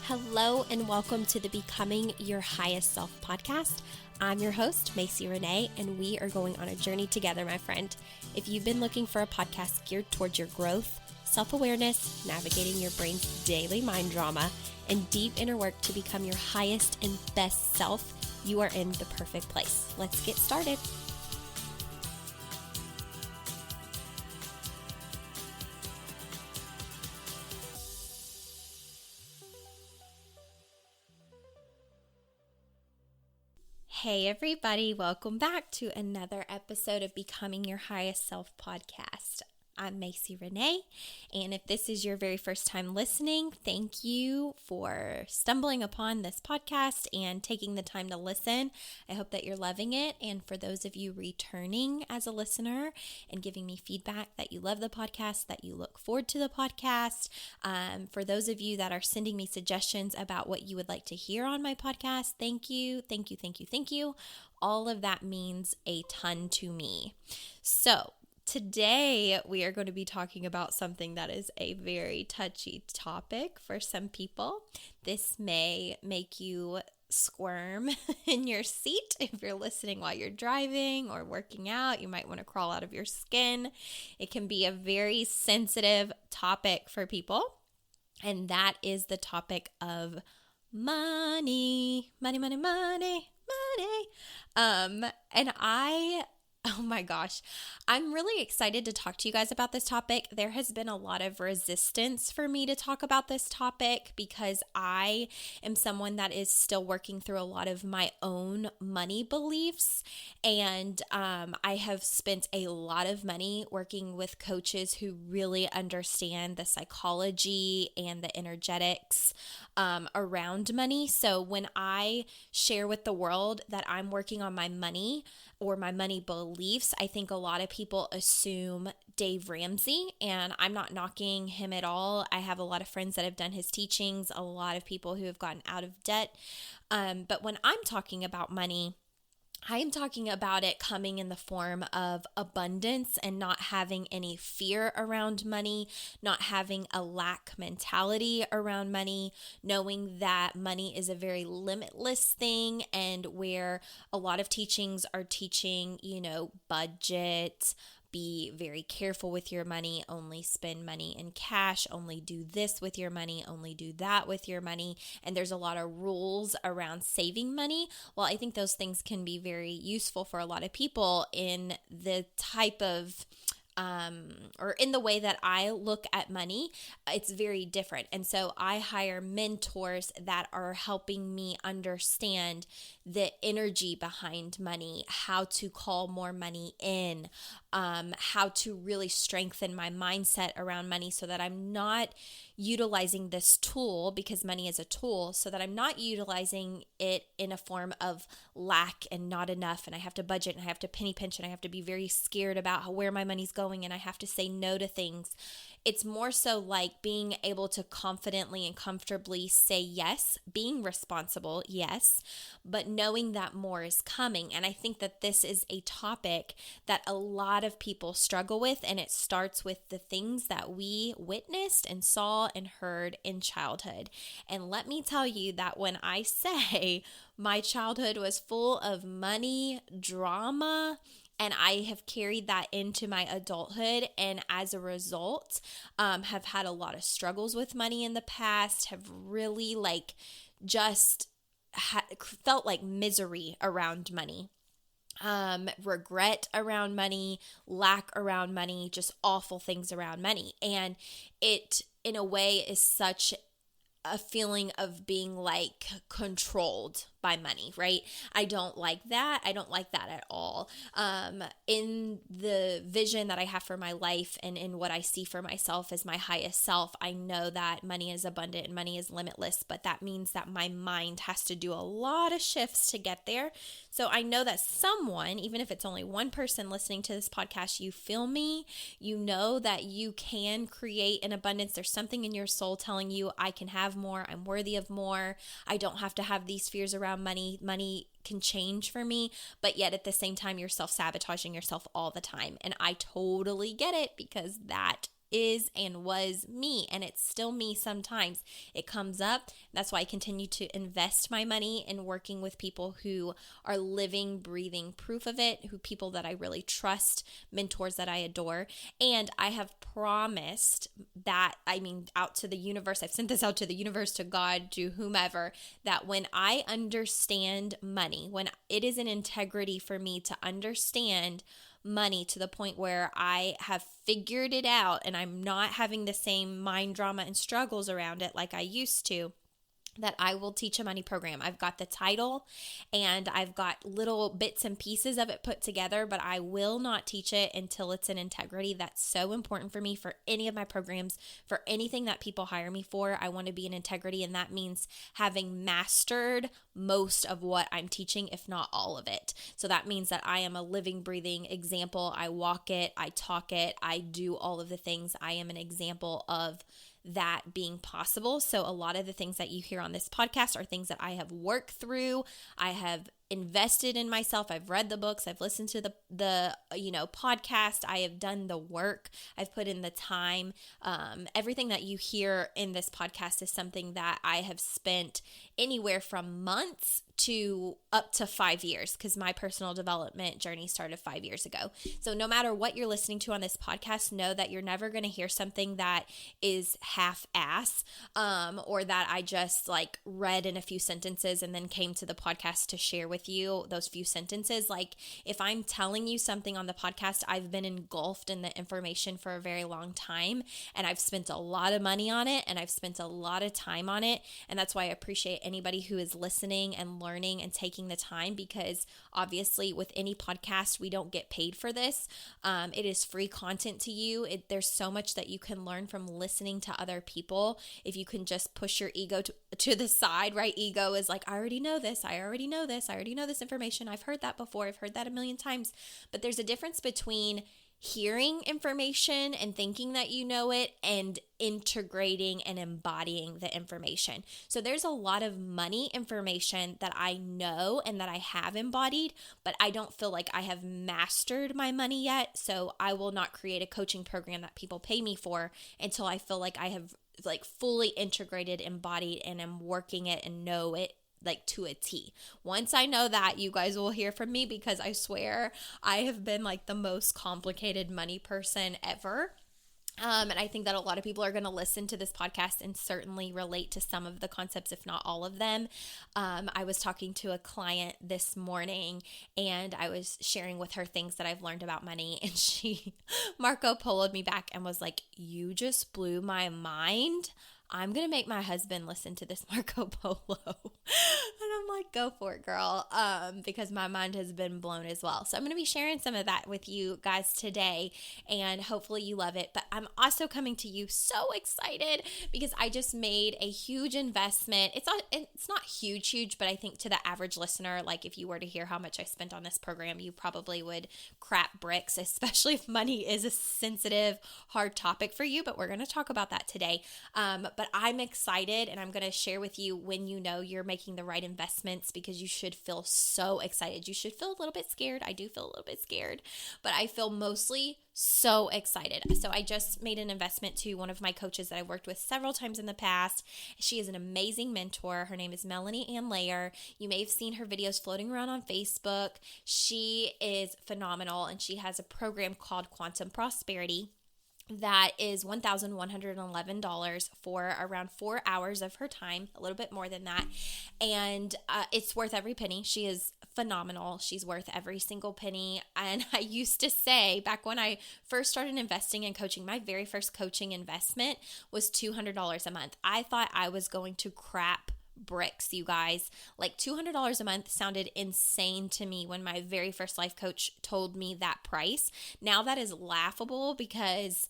Hello and welcome to the Becoming Your Highest Self podcast. I'm your host, Macy Renee, and we are going on a journey together, my friend. If you've been looking for a podcast geared towards your growth, self-awareness, navigating your brain's daily mind drama, and deep inner work to become your highest and best self, you are in the perfect place. Let's get started. Hey everybody, welcome back to another episode of Becoming Your Highest Self podcast. I'm Macy Renee, and if this is your very first time listening, thank you for stumbling upon this podcast and taking the time to listen. I hope that you're loving it, and for those of you returning as a listener and giving me feedback that you love the podcast, that you look forward to the podcast, for those of you that are sending me suggestions about what you would like to hear on my podcast, thank you. All of that means a ton to me. So, today, we are going to be talking about something that is a very touchy topic for some people. This may make you squirm in your seat if you're listening while you're driving or working out. You might want to crawl out of your skin. It can be a very sensitive topic for people, and that is the topic of money. Oh my gosh, I'm really excited to talk to you guys about this topic. There has been a lot of resistance for me to talk about this topic because I am someone that is still working through a lot of my own money beliefs. And I have spent a lot of money working with coaches who really understand the psychology and the energetics around money. So when I share with the world that I'm working on my money or my money beliefs, I think a lot of people assume Dave Ramsey, and I'm not knocking him at all. I have a lot of friends that have done his teachings, a lot of people who have gotten out of debt. But when I'm talking about money, I am talking about it coming in the form of abundance and not having any fear around money, not having a lack mentality around money, knowing that money is a very limitless thing, and where a lot of teachings are teaching, budget, be very careful with your money, only spend money in cash, only do this with your money, only do that with your money. And there's a lot of rules around saving money. Well, I think those things can be very useful for a lot of people in the type of or in the way that I look at money. It's very different. And so I hire mentors that are helping me understand the energy behind money, how to call more money in, how to really strengthen my mindset around money so that I'm not utilizing this tool, because money is a tool, so that I'm not utilizing it in a form of lack and not enough, and I have to budget and I have to penny pinch and I have to be very scared about where my money's going and I have to say no to things. It's more so like being able to confidently and comfortably say yes, being responsible, yes, but knowing that more is coming. And I think that this is a topic that a lot of people struggle with, and it starts with the things that we witnessed and saw and heard in childhood. And let me tell you that when I say my childhood was full of money drama, and I have carried that into my adulthood, and as a result, have had a lot of struggles with money in the past, have really felt like misery around money. Regret around money, lack around money, just awful things around money. And it, in a way, is such a feeling of being controlled by money, right? I don't like that. I don't like that at all. In the vision that I have for my life and in what I see for myself as my highest self, I know that money is abundant and money is limitless, but that means that my mind has to do a lot of shifts to get there. So I know that someone, even if it's only one person listening to this podcast, you feel me, you know that you can create an abundance. There's something in your soul telling you, I can have more, I'm worthy of more, I don't have to have these fears around money. Money can change for me, but yet at the same time, you're self-sabotaging yourself all the time. And I totally get it, because that is and was me, and it's still me sometimes. It comes up. That's why I continue to invest my money in working with people who are living, breathing proof of it, people that I really trust, mentors that I adore. And I have promised that, out to the universe, I've sent this out to the universe, to God, to whomever, that when I understand money, when it is an integrity for me to understand money to the point where I have figured it out and I'm not having the same mind drama and struggles around it like I used to, that I will teach a money program. I've got the title and I've got little bits and pieces of it put together, but I will not teach it until it's in integrity. That's so important for me for any of my programs, for anything that people hire me for. I want to be in integrity, and that means having mastered most of what I'm teaching, if not all of it. So that means that I am a living, breathing example. I walk it, I talk it, I do all of the things. I am an example of that being possible. So a lot of the things that you hear on this podcast are things that I have worked through. I have invested in myself. I've read the books. I've listened to the podcast. I have done the work. I've put in the time. Everything that you hear in this podcast is something that I have spent anywhere from months to up to 5 years, because my personal development journey started 5 years ago. So no matter what you're listening to on this podcast, know that you're never going to hear something that is half-ass, or that I just read in a few sentences and then came to the podcast to share with you those few sentences. If I'm telling you something on the podcast, I've been engulfed in the information for a very long time, and I've spent a lot of money on it, and I've spent a lot of time on it. And that's why I appreciate anybody who is listening and learning and taking the time, because obviously with any podcast, we don't get paid for this. It is free content to you. There's so much that you can learn from listening to other people. If you can just push your ego to the side, right? Ego is I already know this. I already know this. I already know this information. I've heard that before. I've heard that a million times. But there's a difference between hearing information and thinking that you know it, and integrating and embodying the information. So there's a lot of money information that I know and that I have embodied, but I don't feel like I have mastered my money yet. So I will not create a coaching program that people pay me for until I feel like I have fully integrated, embodied, and am working it and know it to a T. Once I know that, you guys will hear from me, because I swear I have been the most complicated money person ever. And I think that a lot of people are going to listen to this podcast and certainly relate to some of the concepts, if not all of them. I was talking to a client this morning, and I was sharing with her things that I've learned about money, and she Marco Polo'd me back and was like, "You just blew my mind. I'm going to make my husband listen to this Marco Polo." And I'm like, go for it, girl. Because my mind has been blown as well. So I'm going to be sharing some of that with you guys today, and hopefully you love it. But I'm also coming to you so excited because I just made a huge investment. It's not huge, but I think to the average listener, if you were to hear how much I spent on this program, you probably would crap bricks, especially if money is a sensitive, hard topic for you. But we're going to talk about that today. But I'm excited, and I'm going to share with you when you know you're making the right investments, because you should feel so excited. You should feel a little bit scared. I do feel a little bit scared, but I feel mostly so excited. So I just made an investment to one of my coaches that I've worked with several times in the past. She is an amazing mentor. Her name is Melanie Ann Layer. You may have seen her videos floating around on Facebook. She is phenomenal, and she has a program called Quantum Prosperity that is $1,111 for around 4 hours of her time, a little bit more than that. And it's worth every penny. She is phenomenal. She's worth every single penny. And I used to say, back when I first started investing in coaching, my very first coaching investment was $200 a month. I thought I was going to crap bricks, you guys. $200 a month sounded insane to me when my very first life coach told me that price. Now that is laughable, because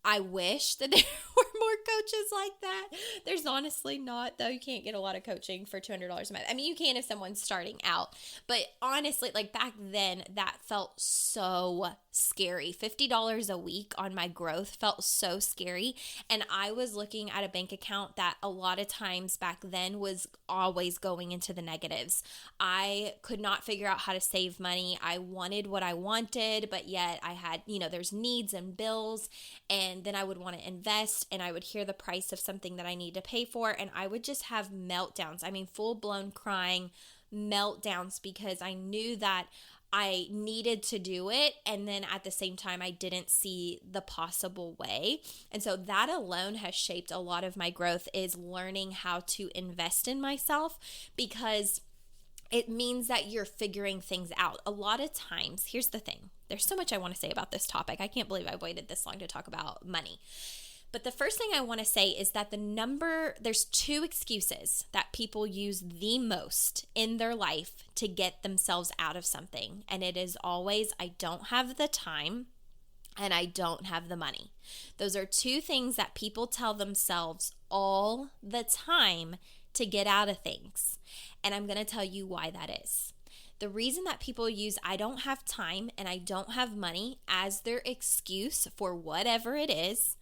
I wish that there were more coaches like that. There's honestly not, though. You can't get a lot of coaching for $200 a month. I mean, you can if someone's starting out, but honestly, back then, that felt so scary. $50 a week on my growth felt so scary, and I was looking at a bank account that a lot of times back then was always going into the negatives. I could not figure out how to save money. I wanted what I wanted, but yet I had, there's needs and bills, and and then I would want to invest, and I would hear the price of something that I need to pay for, and I would just have meltdowns. I mean, full-blown crying meltdowns, because I knew that I needed to do it, and then at the same time I didn't see the possible way. And so that alone has shaped a lot of my growth, is learning how to invest in myself, because it means that you're figuring things out. A lot of times, here's the thing. There's so much I want to say about this topic. I can't believe I waited this long to talk about money. But the first thing I want to say is that there's two excuses that people use the most in their life to get themselves out of something. And it is always, I don't have the time and I don't have the money. Those are two things that people tell themselves all the time to get out of things. And I'm going to tell you why that is. The reason that people use I don't have time and I don't have money as their excuse for whatever it is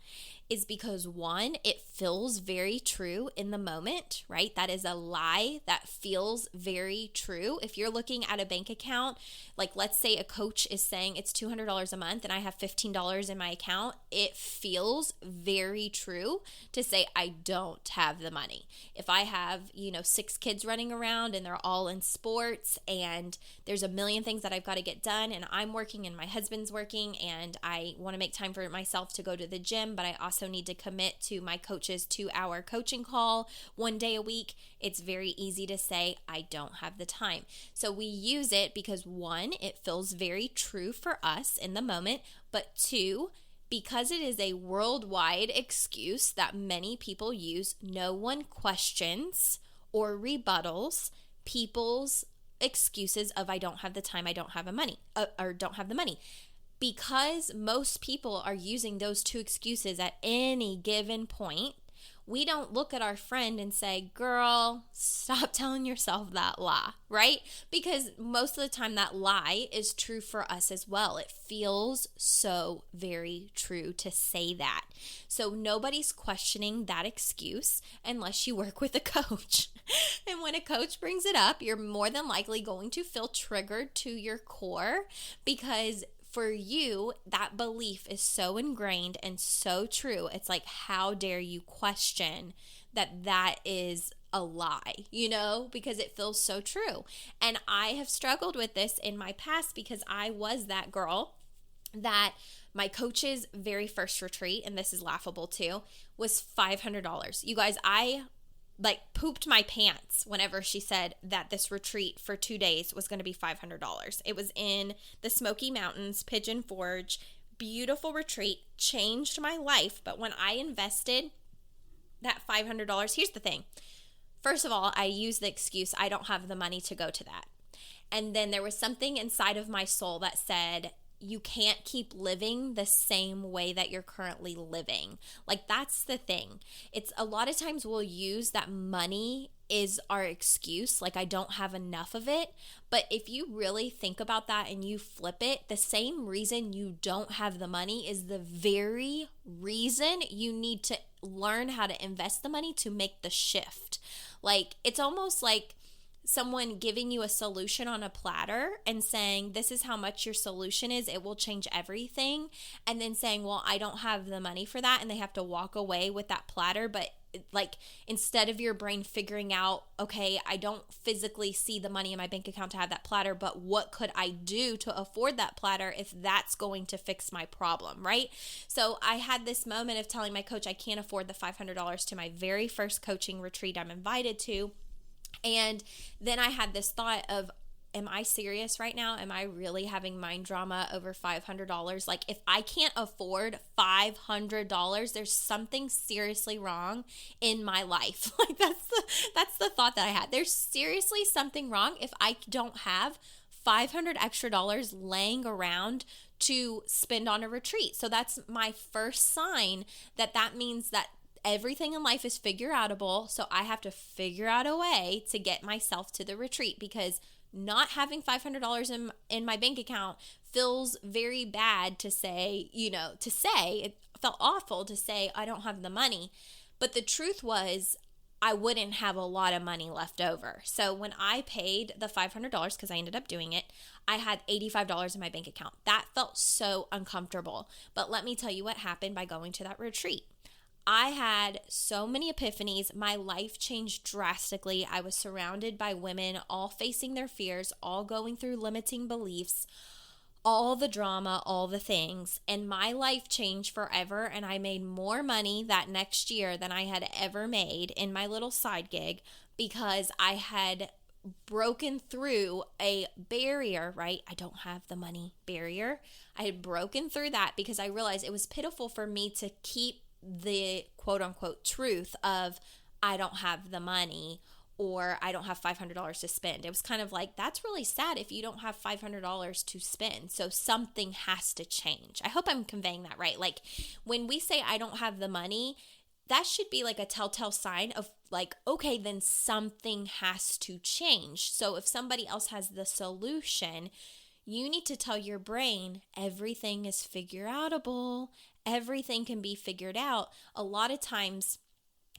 because, one, it feels very true in the moment, right? That is a lie that feels very true. If you're looking at a bank account, like let's say a coach is saying it's $200 a month and I have $15 in my account, it feels very true to say I don't have the money. If I have, 6 kids running around and they're all in sports and there's a million things that I've got to get done, and I'm working and my husband's working and I want to make time for myself to go to the gym, but I also need to commit to my coach's 2-hour coaching call one day a week, it's very easy to say I don't have the time. So we use it because, one, it feels very true for us in the moment, but two, because it is a worldwide excuse that many people use, no one questions or rebuttals people's excuses of I don't have the time, I don't have the money, or don't have the money. Because most people are using those two excuses at any given point, we don't look at our friend and say, girl, stop telling yourself that lie, right? Because most of the time that lie is true for us as well. It feels so very true to say that. So nobody's questioning that excuse unless you work with a coach. And when a coach brings it up, you're more than likely going to feel triggered to your core, because for you, that belief is so ingrained and so true. It's like, how dare you question that is a lie, because it feels so true. And I have struggled with this in my past, because I was that girl that my coach's very first retreat, and this is laughable too, was $500. You guys, I pooped my pants whenever she said that this retreat for 2 days was going to be $500. It was in the Smoky Mountains, Pigeon Forge, beautiful retreat, changed my life. But when I invested that $500, here's the thing. First of all, I used the excuse, I don't have the money to go to that. And then there was something inside of my soul that said, you can't keep living the same way that you're currently living. That's the thing. It's a lot of times we'll use that money is our excuse, I don't have enough of it. But if you really think about that and you flip it, the same reason you don't have the money is the very reason you need to learn how to invest the money to make the shift. It's almost like someone giving you a solution on a platter and saying, this is how much your solution is, it will change everything. And then saying, well, I don't have the money for that. And they have to walk away with that platter. But instead of your brain figuring out, okay, I don't physically see the money in my bank account to have that platter, but what could I do to afford that platter if that's going to fix my problem, right? So I had this moment of telling my coach I can't afford the $500 to my very first coaching retreat I'm invited to. And then I had this thought of, am I serious right now? Am I really having mind drama over $500? If I can't afford $500, there's something seriously wrong in my life. That's the thought that I had. There's seriously something wrong if I don't have $500 extra laying around to spend on a retreat. So that's my first sign that means that everything in life is figure outable, so I have to figure out a way to get myself to the retreat, because not having $500 in my bank account feels very bad to say, it felt awful to say I don't have the money. But the truth was, I wouldn't have a lot of money left over. So when I paid the $500, because I ended up doing it, I had $85 in my bank account. That felt so uncomfortable. But let me tell you what happened by going to that retreat. I had so many epiphanies. My life changed drastically. I was surrounded by women, all facing their fears, all going through limiting beliefs, all the drama, all the things, and my life changed forever. And I made more money that next year than I had ever made in my little side gig because I had broken through a barrier, right? I don't have the money barrier. I had broken through that because I realized it was pitiful for me to keep the quote unquote truth of I don't have the money or I don't have $500 to spend. It was kind of like, that's really sad if you don't have $500 to spend. So something has to change. I hope I'm conveying that right. Like when we say I don't have the money, that should be like a telltale sign of like, okay, then something has to change. So if somebody else has the solution, you need to tell your brain everything is figure outable. Everything can be figured out. A lot of times,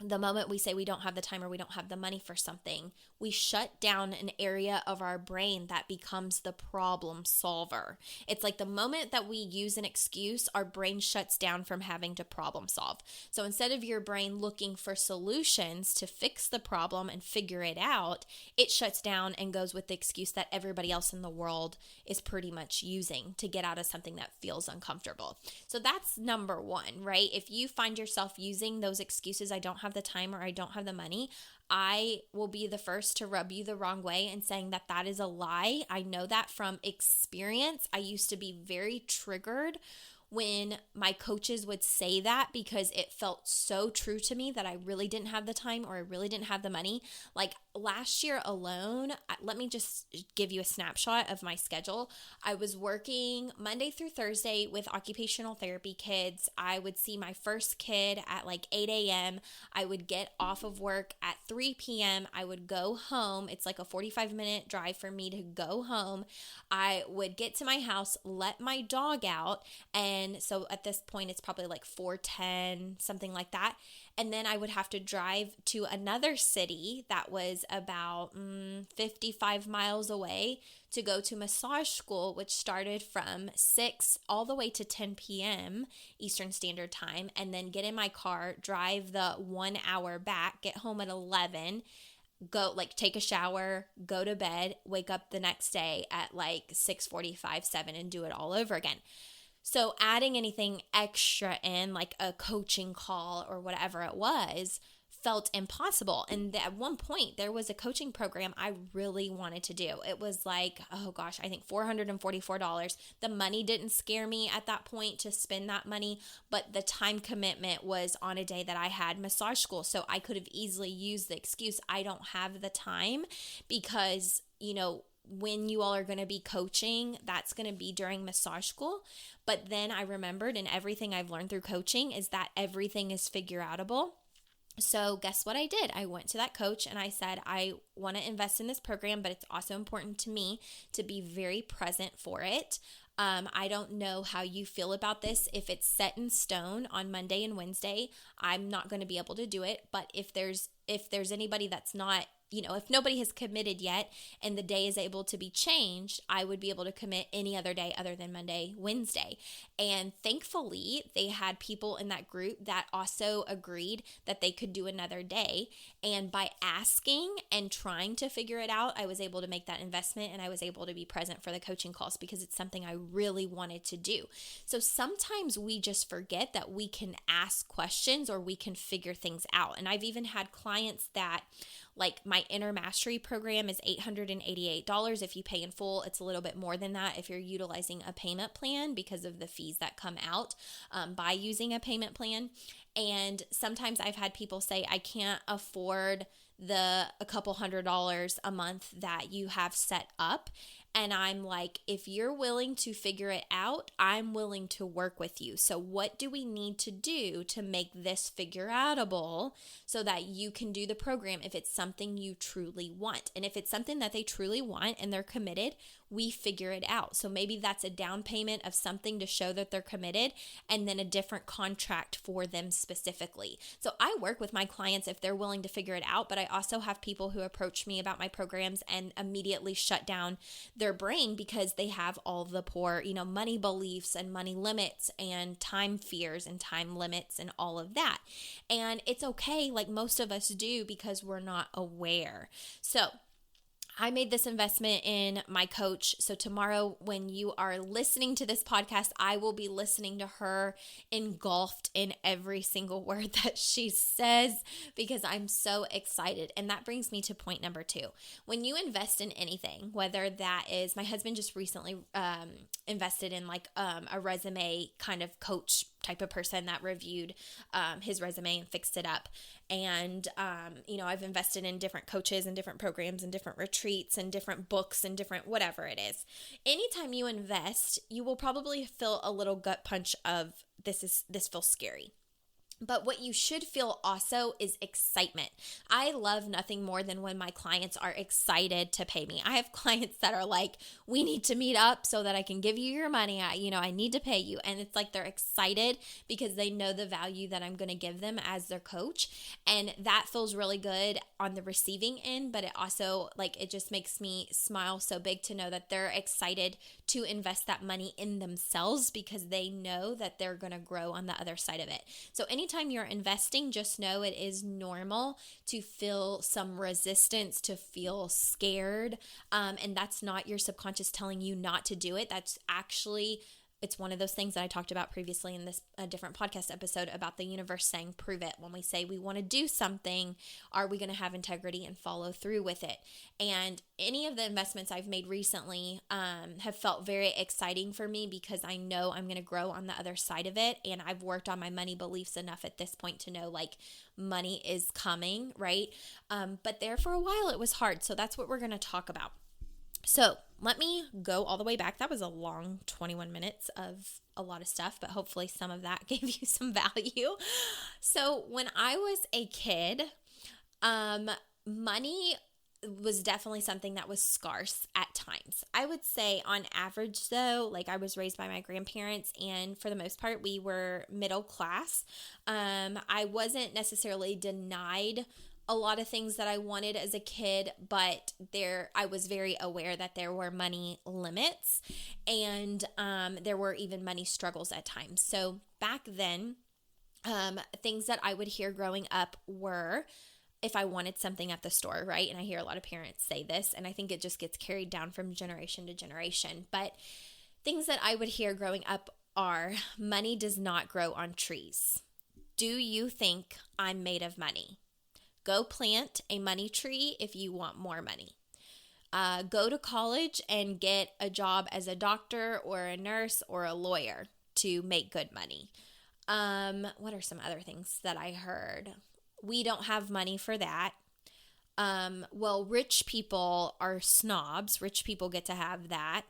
the moment we say we don't have the time or we don't have the money for something, we shut down an area of our brain that becomes the problem solver. It's like the moment that we use an excuse, our brain shuts down from having to problem solve. So instead of your brain looking for solutions to fix the problem and figure it out, it shuts down and goes with the excuse that everybody else in the world is pretty much using to get out of something that feels uncomfortable. So that's number one, right? If you find yourself using those excuses, I don't have the time or I don't have the money, I will be the first to rub you the wrong way and saying that that is a lie. I know that from experience. I used to be very triggered when my coaches would say that because it felt so true to me that I really didn't have the time or I really didn't have the money. Like last year alone, let me just give you a snapshot of my schedule. I was working Monday through Thursday with occupational therapy kids. I would see my first kid at like 8 a.m. I would get off of work at 3 p.m. I would go home. It's like a 45-minute drive for me to go home. I would get to my house, let my dog out, and so at this point, it's probably like 4:10, something like that. And then I would have to drive to another city that was about 55 miles away to go to massage school, which started from 6 all the way to 10 p.m. Eastern Standard Time, and then get in my car, drive the 1 hour back, get home at 11, go like take a shower, go to bed, wake up the next day at like 6:45, 7 and do it all over again. So adding anything extra in, like a coaching call or whatever it was, felt impossible. And at one point, there was a coaching program I really wanted to do. It was like, oh gosh, I think $444. The money didn't scare me at that point to spend that money, but the time commitment was on a day that I had massage school. So I could have easily used the excuse, I don't have the time, because, when you all are going to be coaching, that's going to be during massage school. But then I remembered, and everything I've learned through coaching is that everything is figure outable. So guess what I did? I went to that coach and I said, I want to invest in this program, but it's also important to me to be very present for it. I don't know how you feel about this. If it's set in stone on Monday and Wednesday, I'm not going to be able to do it. But if there's anybody that's not, if nobody has committed yet and the day is able to be changed, I would be able to commit any other day other than Monday, Wednesday. And thankfully, they had people in that group that also agreed that they could do another day. And by asking and trying to figure it out, I was able to make that investment and I was able to be present for the coaching calls because it's something I really wanted to do. So sometimes we just forget that we can ask questions or we can figure things out. And I've even had clients that, like, my Inner Mastery program is $888. If you pay in full, it's a little bit more than that if you're utilizing a payment plan because of the fees that come out by using a payment plan. And sometimes I've had people say, I can't afford a couple $100 a month that you have set up. And I'm like, if you're willing to figure it out, I'm willing to work with you. So what do we need to do to make this figure outable so that you can do the program if it's something you truly want? And if it's something that they truly want and they're committed, we figure it out. So maybe that's a down payment of something to show that they're committed, and then a different contract for them specifically. So I work with my clients if they're willing to figure it out, but I also have people who approach me about my programs and immediately shut down their brain because they have all the poor, money beliefs and money limits and time fears and time limits and all of that. And it's okay, like most of us do, because we're not aware. So I made this investment in my coach. So tomorrow when you are listening to this podcast, I will be listening to her engulfed in every single word that she says because I'm so excited. And that brings me to point number 2. When you invest in anything, whether that is, my husband just recently invested in a resume kind of coach type of person that reviewed his resume and fixed it up. And, I've invested in different coaches and different programs and different retreats and different books and different whatever it is. Anytime you invest, you will probably feel a little gut punch of this feels scary. But what you should feel also is excitement. I love nothing more than when my clients are excited to pay me. I have clients that are like, we need to meet up so that I can give you your money. I need to pay you. And it's like they're excited because they know the value that I'm going to give them as their coach. And that feels really good on the receiving end, but it also it just makes me smile so big to know that they're excited to invest that money in themselves because they know that they're going to grow on the other side of it. So anytime you're investing, just know it is normal to feel some resistance, to feel scared. And that's not your subconscious telling you not to do it. That's actually, it's one of those things that I talked about previously in this different podcast episode about the universe saying, prove it. When we say we want to do something, are we going to have integrity and follow through with it? And any of the investments I've made recently have felt very exciting for me because I know I'm going to grow on the other side of it. And I've worked on my money beliefs enough at this point to know money is coming, right? But there for a while it was hard. So that's what we're going to talk about. So let me go all the way back. That was a long 21 minutes of a lot of stuff, but hopefully some of that gave you some value. So when I was a kid, money was definitely something that was scarce at times. I would say on average though, I was raised by my grandparents and for the most part we were middle class. I wasn't necessarily denied a lot of things that I wanted as a kid, but I was very aware that there were money limits and there were even money struggles at times. So back then, things that I would hear growing up were if I wanted something at the store, right? And I hear a lot of parents say this, and I think it just gets carried down from generation to generation. But things that I would hear growing up are money does not grow on trees. Do you think I'm made of money? Go plant a money tree if you want more money. Go to college and get a job as a doctor or a nurse or a lawyer to make good money. What are some other things that I heard? We don't have money for that. Well, rich people are snobs. Rich people get to have that.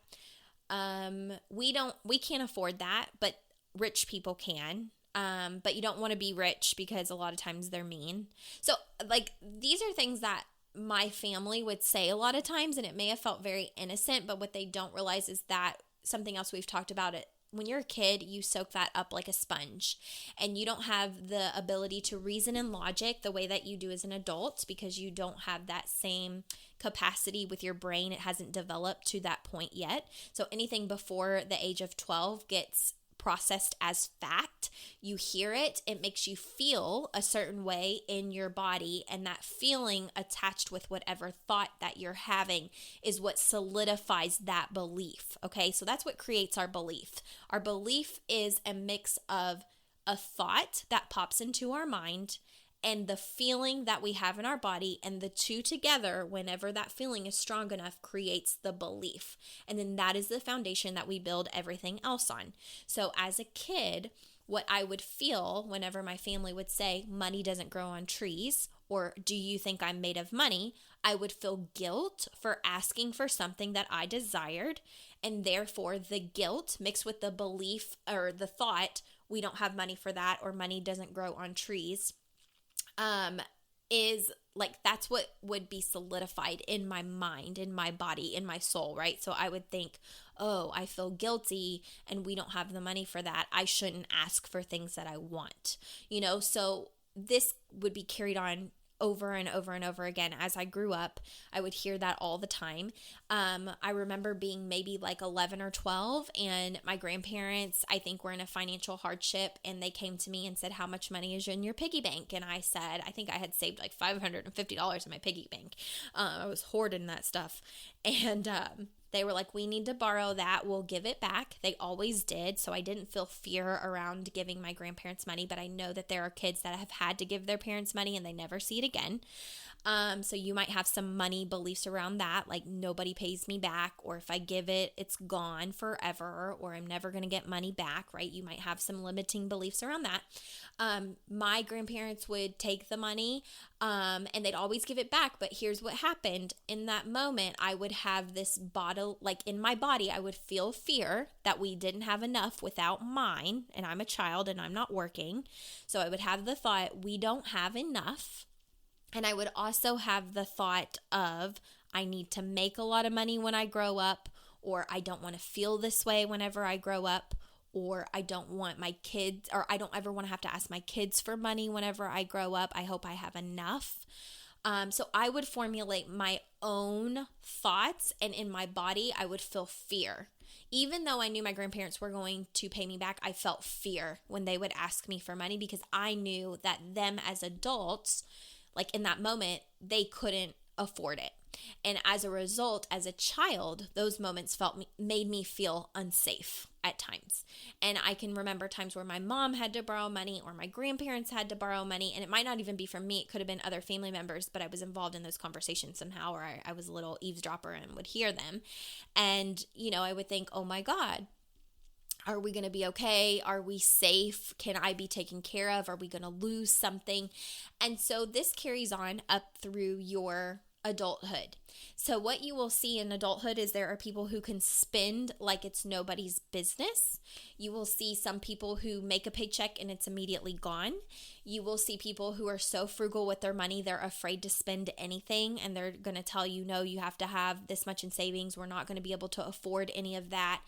We can't afford that, but rich people can. But you don't want to be rich because a lot of times they're mean. So these are things that my family would say a lot of times, and it may have felt very innocent, but what they don't realize is that something else we've talked about it. When you're a kid, you soak that up like a sponge, and you don't have the ability to reason and logic the way that you do as an adult because you don't have that same capacity with your brain. It hasn't developed to that point yet. So anything before the age of 12 gets processed as fact. You hear it, it makes you feel a certain way in your body, and that feeling attached with whatever thought that you're having is what solidifies that belief. Okay, so that's what creates our belief. Our belief is a mix of a thought that pops into our mind and the feeling that we have in our body, and the two together, whenever that feeling is strong enough, creates the belief. And then that is the foundation that we build everything else on. So as a kid, what I would feel whenever my family would say, money doesn't grow on trees, or do you think I'm made of money? I would feel guilt for asking for something that I desired. And therefore the guilt mixed with the belief or the thought, we don't have money for that, or money doesn't grow on trees, is like that's what would be solidified in my mind, in my body, in my soul, right? So I would think, oh, I feel guilty and we don't have the money for that. I shouldn't ask for things that I want, So this would be carried on over and over and over again. As I grew up, I would hear that all the time. I remember being maybe like 11 or 12, and my grandparents, I think, were in a financial hardship, and they came to me and said, how much money is in your piggy bank? And I said, I think I had saved like $550 in my piggy bank. I was hoarding that stuff. And they were like, we need to borrow that. We'll give it back. They always did. So I didn't feel fear around giving my grandparents money, but I know that there are kids that have had to give their parents money and they never see it again. So you might have some money beliefs around that, like nobody pays me back, or if I give it, it's gone forever, or I'm never going to get money back, right? You might have some limiting beliefs around that. My grandparents would take the money, and they'd always give it back. But here's what happened. In that moment, I would have this bottle, like in my body, I would feel fear that we didn't have enough without mine, and I'm a child and I'm not working. So I would have the thought, we don't have enough. And I would also have the thought of, I need to make a lot of money when I grow up, or I don't want to feel this way whenever I grow up, or I don't want my kids, or I don't ever want to have to ask my kids for money whenever I grow up. I hope I have enough. So I would formulate my own thoughts, and in my body, I would feel fear. Even though I knew my grandparents were going to pay me back, I felt fear when they would ask me for money, because I knew that them as adults, like in that moment, they couldn't afford it. And as a result, as a child, those moments made me feel unsafe at times. And I can remember times where my mom had to borrow money, or my grandparents had to borrow money. And it might not even be from me. It could have been other family members, but I was involved in those conversations somehow, or I was a little eavesdropper and would hear them. And, I would think, oh my God, are we going to be okay? Are we safe? Can I be taken care of? Are we going to lose something? And so this carries on up through your adulthood. So what you will see in adulthood is there are people who can spend like it's nobody's business. You will see some people who make a paycheck and it's immediately gone. You will see people who are so frugal with their money, they're afraid to spend anything, and they're going to tell you, no, you have to have this much in savings. We're not going to be able to afford any of that.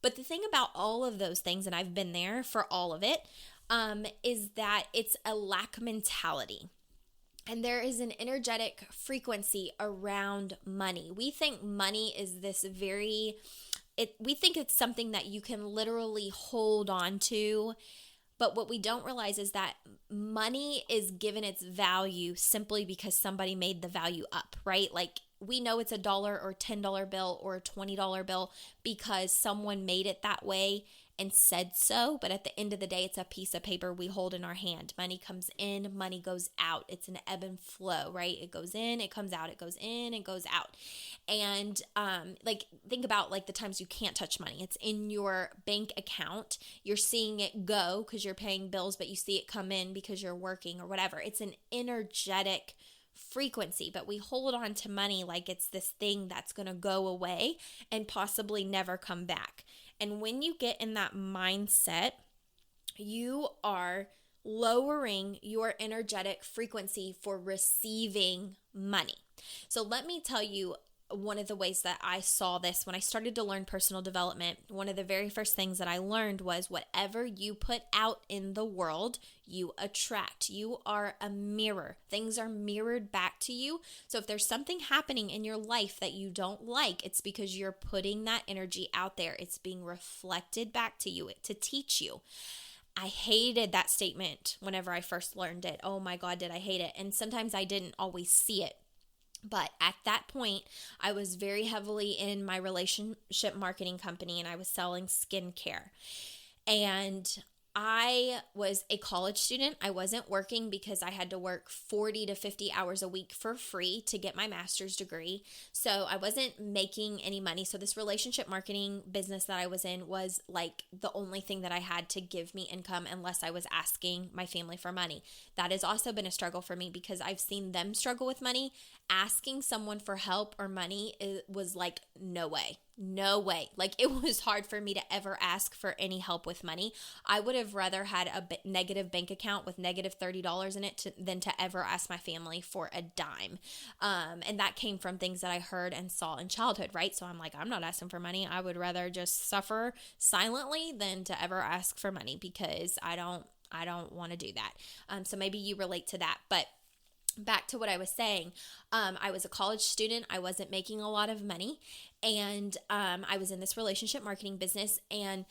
But the thing about all of those things, and I've been there for all of it, is that it's a lack mentality. And there is an energetic frequency around money. We think money is this we think it's something that you can literally hold on to. But what we don't realize is that money is given its value simply because somebody made the value up, right? Like, we know it's $1 or $10 bill or a $20 bill because someone made it that way and said so. But at the end of the day, it's a piece of paper we hold in our hand. Money comes in, money goes out. It's an ebb and flow, right? It goes in, it comes out, it goes in, it goes out. And think about like the times you can't touch money. It's in your bank account. You're seeing it go because you're paying bills, but you see it come in because you're working or whatever. It's an energetic frequency, but we hold on to money like it's this thing that's going to go away and possibly never come back. And when you get in that mindset, you are lowering your energetic frequency for receiving money. So let me tell you one of the ways that I saw this when I started to learn personal development. One of the very first things that I learned was whatever you put out in the world, you attract. You are a mirror. Things are mirrored back to you. So if there's something happening in your life that you don't like, it's because you're putting that energy out there. It's being reflected back to you to teach you. I hated that statement whenever I first learned it. Oh my God, did I hate it? And sometimes I didn't always see it. But at that point, I was very heavily in my relationship marketing company, and I was selling skincare. And I was a college student. I wasn't working because I had to work 40 to 50 hours a week for free to get my master's degree. So I wasn't making any money. So this relationship marketing business that I was in was like the only thing that I had to give me income unless I was asking my family for money. That has also been a struggle for me because I've seen them struggle with money. Asking someone for help or money was like, no way. No way. Like, it was hard for me to ever ask for any help with money. I would have rather had a negative bank account with negative $30 in it than to ever ask my family for a dime. And that came from things that I heard and saw in childhood, right? So I'm like, I'm not asking for money. I would rather just suffer silently than to ever ask for money, because I don't want to do that. So maybe you relate to that. But back to what I was saying, I was a college student. I wasn't making a lot of money, and I was in this relationship marketing business, and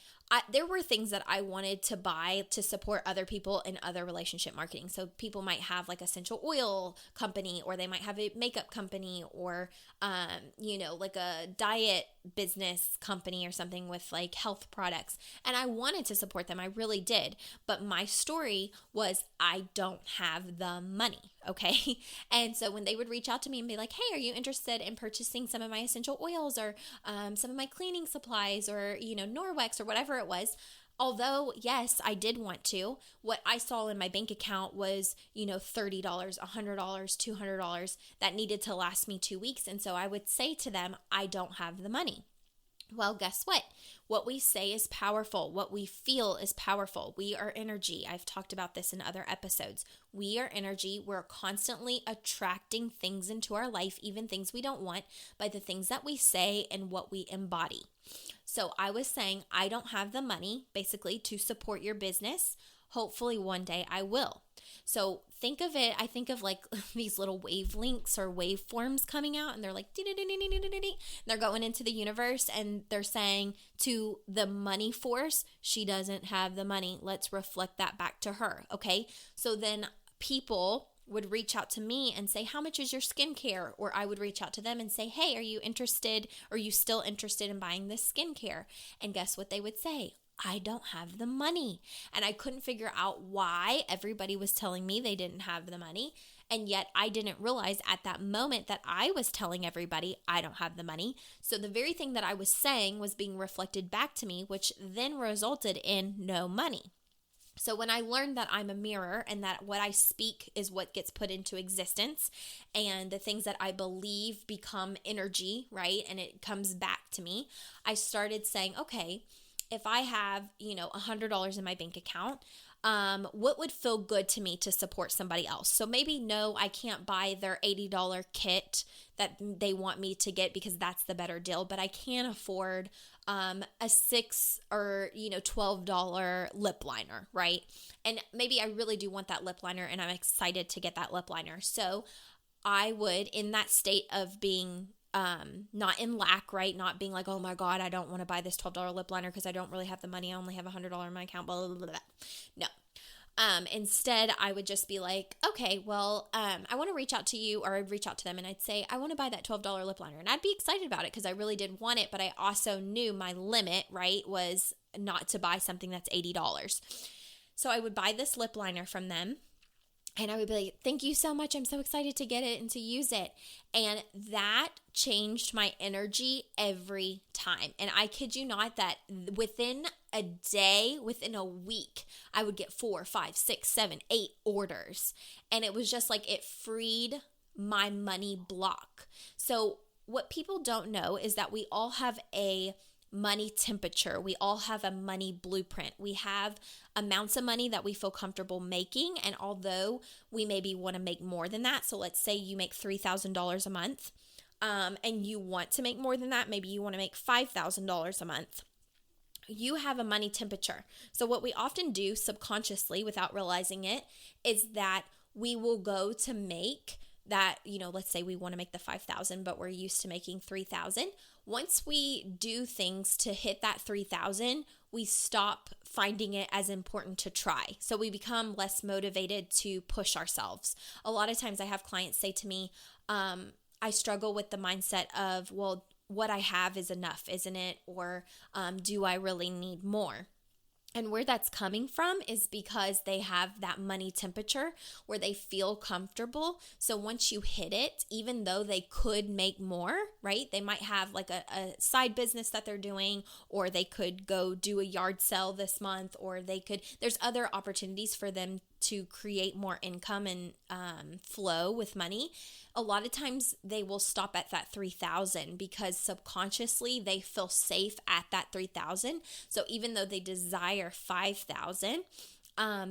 there were things that I wanted to buy to support other people in other relationship marketing. So people might have like essential oil company, or they might have a makeup company, or like a diet business company or something with like health products. And I wanted to support them. I really did. But my story was, I don't have the money. Okay. And so when they would reach out to me and be like, hey, are you interested in purchasing some of my essential oils, or some of my cleaning supplies, or, Norwex, or whatever it was. Although, yes, I did want to, what I saw in my bank account was, $30, $100, $200 that needed to last me 2 weeks. And so I would say to them, I don't have the money. Well, guess what? What we say is powerful. What we feel is powerful. We are energy. I've talked about this in other episodes. We are energy. We're constantly attracting things into our life, even things we don't want, by the things that we say and what we embody. So I was saying, I don't have the money, basically, to support your business. Hopefully one day I will. So think of it, I think of like these little wavelengths or waveforms coming out, and they're like, they're going into the universe, and they're saying to the money force, she doesn't have the money. Let's reflect that back to her. Okay. So then people would reach out to me and say, how much is your skincare? Or I would reach out to them and say, hey, are you interested? Are you still interested in buying this skincare? And guess what they would say? I don't have the money. And I couldn't figure out why everybody was telling me they didn't have the money. And yet I didn't realize at that moment that I was telling everybody I don't have the money. So the very thing that I was saying was being reflected back to me, which then resulted in no money. So when I learned that I'm a mirror, and that what I speak is what gets put into existence, and the things that I believe become energy, right? And it comes back to me. I started saying, okay, if I have, $100 in my bank account, what would feel good to me to support somebody else? So maybe, no, I can't buy their $80 kit that they want me to get because that's the better deal, but I can afford a $6 or $12 lip liner, right? And maybe I really do want that lip liner, and I'm excited to get that lip liner. So I would, in that state of being not in lack, right? Not being like, oh my God, I don't want to buy this $12 lip liner because I don't really have the money. I only have $100 in my account, blah, blah, blah, blah. No. Instead, I would just be like, okay, well, I want to reach out to you, or I'd reach out to them and I'd say, I want to buy that $12 lip liner. And I'd be excited about it because I really did want it, but I also knew my limit, right, was not to buy something that's $80. So I would buy this lip liner from them. And I would be like, thank you so much. I'm so excited to get it and to use it. And that changed my energy every time. And I kid you not that within a day, within a week, I would get 4, 5, 6, 7, 8 orders. And it was just like it freed my money block. So what people don't know is that we all have a money temperature. We all have a money blueprint. We have amounts of money that we feel comfortable making. And although we maybe want to make more than that, so let's say you make $3,000 a month, and you want to make more than that, maybe you want to make $5,000 a month. You have a money temperature. So what we often do subconsciously without realizing it is that we will go to make that, let's say we want to make the 5,000, but we're used to making 3,000. Once we do things to hit that 3,000, we stop finding it as important to try. So we become less motivated to push ourselves. A lot of times I have clients say to me, I struggle with the mindset of, well, what I have is enough, isn't it? Or do I really need more? And where that's coming from is because they have that money temperature where they feel comfortable. So once you hit it, even though they could make more, right? They might have like a side business that they're doing, or they could go do a yard sale this month, or there's other opportunities for them to create more income and flow with money, a lot of times they will stop at that 3,000 because subconsciously they feel safe at that 3,000. So even though they desire 5,000,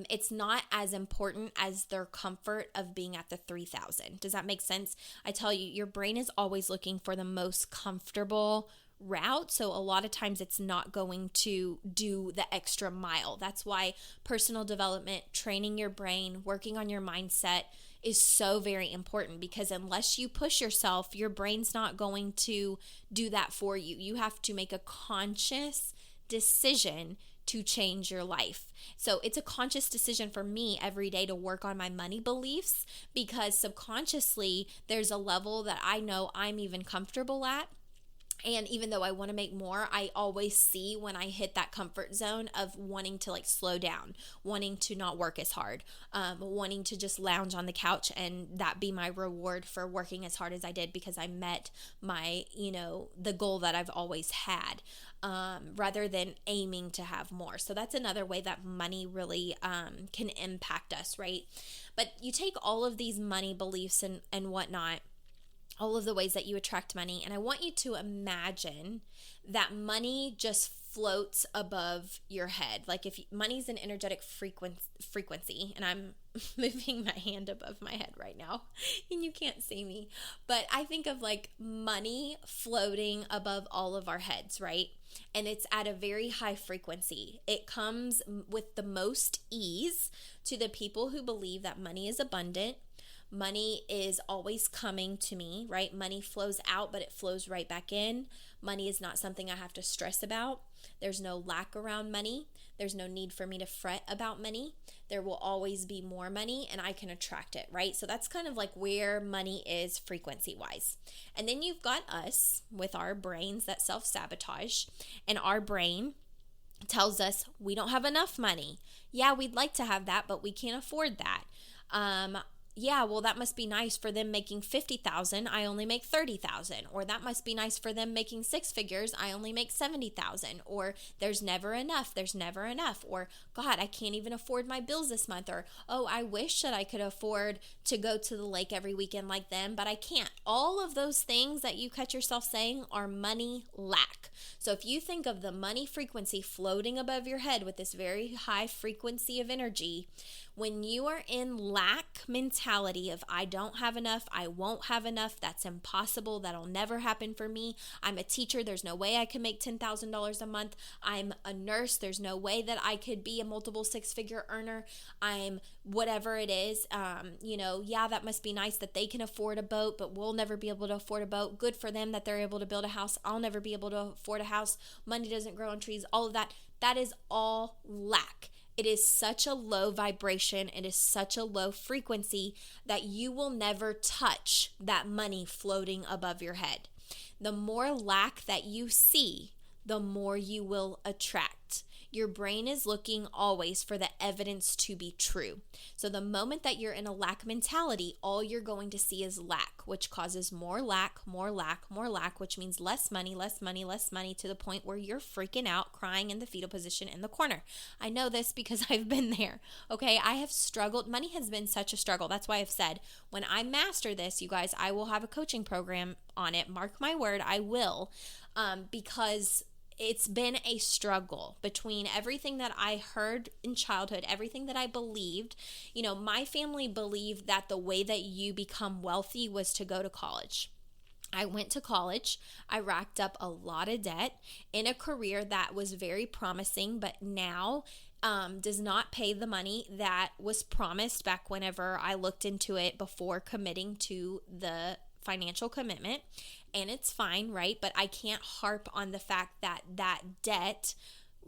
it's not as important as their comfort of being at the 3,000. Does that make sense? I tell you, your brain is always looking for the most comfortable route. So a lot of times it's not going to do the extra mile. That's why personal development, training your brain, working on your mindset is so very important, because unless you push yourself, your brain's not going to do that for you. You have to make a conscious decision to change your life. So it's a conscious decision for me every day to work on my money beliefs, because subconsciously there's a level that I know I'm even comfortable at. And even though I want to make more, I always see when I hit that comfort zone of wanting to slow down, wanting to not work as hard, wanting to just lounge on the couch and that be my reward for working as hard as I did because I met my, the goal that I've always had, rather than aiming to have more. So that's another way that money really can impact us, right? But you take all of these money beliefs and whatnot, all of the ways that you attract money. And I want you to imagine that money just floats above your head. Like if money's an energetic frequency, and I'm moving my hand above my head right now and you can't see me, but I think of money floating above all of our heads, right? And it's at a very high frequency. It comes with the most ease to the people who believe that money is abundant. Money is always coming to me, right? Money flows out, but it flows right back in. Money is not something I have to stress about. There's no lack around money. There's no need for me to fret about money. There will always be more money and I can attract it, right? So that's kind of where money is frequency-wise. And then you've got us with our brains that self-sabotage, and our brain tells us we don't have enough money. Yeah, we'd like to have that, but we can't afford that. Yeah, well, that must be nice for them making 50,000. I only make 30,000. Or that must be nice for them making six figures. I only make 70,000. Or there's never enough. There's never enough. Or God, I can't even afford my bills this month. Or, oh, I wish that I could afford to go to the lake every weekend like them, but I can't. All of those things that you catch yourself saying are money lack. So if you think of the money frequency floating above your head with this very high frequency of energy, when you are in lack mentality of I don't have enough, I won't have enough, that's impossible, that'll never happen for me. I'm a teacher, there's no way I can make $10,000 a month. I'm a nurse, there's no way that I could be a multiple six-figure earner. I'm whatever it is. Yeah, that must be nice that they can afford a boat, but we'll never be able to afford a boat. Good for them that they're able to build a house. I'll never be able to afford a house. Money doesn't grow on trees. All of that. That is all lack. It is such a low vibration, it is such a low frequency that you will never touch that money floating above your head. The more lack that you see, the more you will attract. Your brain is looking always for the evidence to be true. So the moment that you're in a lack mentality, all you're going to see is lack, which causes more lack, more lack, more lack, which means less money, less money, less money, to the point where you're freaking out, crying in the fetal position in the corner. I know this because I've been there, okay? I have struggled. Money has been such a struggle. That's why I've said, when I master this, you guys, I will have a coaching program on it. Mark my word, I will, because it's been a struggle between everything that I heard in childhood, everything that I believed. My family believed that the way that you become wealthy was to go to college. I went to college. I racked up a lot of debt in a career that was very promising, but now does not pay the money that was promised back whenever I looked into it before committing to the financial commitment. And it's fine, right? But I can't harp on the fact that debt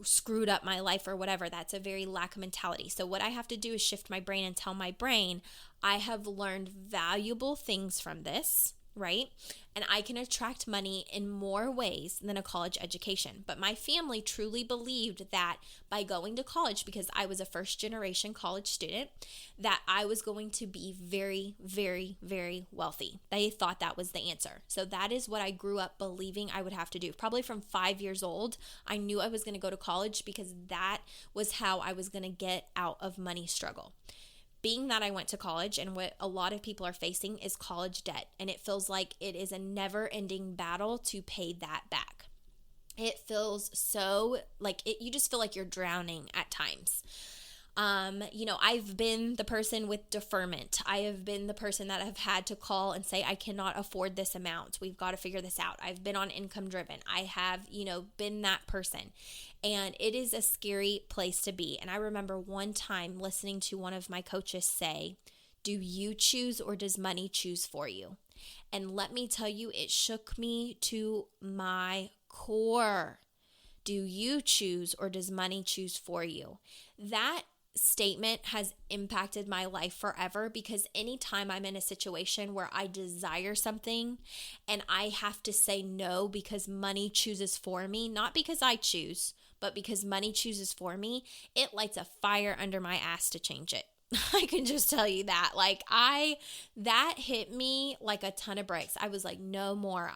screwed up my life or whatever. That's a very lack mentality. So what I have to do is shift my brain and tell my brain, I have learned valuable things from this, right? And I can attract money in more ways than a college education. But my family truly believed that by going to college, because I was a first generation college student, that I was going to be very, very, very wealthy. They thought that was the answer. So that is what I grew up believing I would have to do. Probably from 5 years old, I knew I was going to go to college because that was how I was going to get out of money struggle. being that I went to college, and what a lot of people are facing is college debt. And it feels like it is a never-ending battle to pay that back. It feels so like you just feel like you're drowning at times. I've been the person with deferment. I have been the person that have had to call and say, I cannot afford this amount. We've got to figure this out. I've been on income driven. I have, been that person. And it is a scary place to be. And I remember one time listening to one of my coaches say, do you choose or does money choose for you? And let me tell you, it shook me to my core. Do you choose or does money choose for you? That statement has impacted my life forever, because anytime I'm in a situation where I desire something and I have to say no because money chooses for me, not because I choose, but because money chooses for me, it lights a fire under my ass to change it. I can just tell you that. That hit me like a ton of bricks. I was like, no more.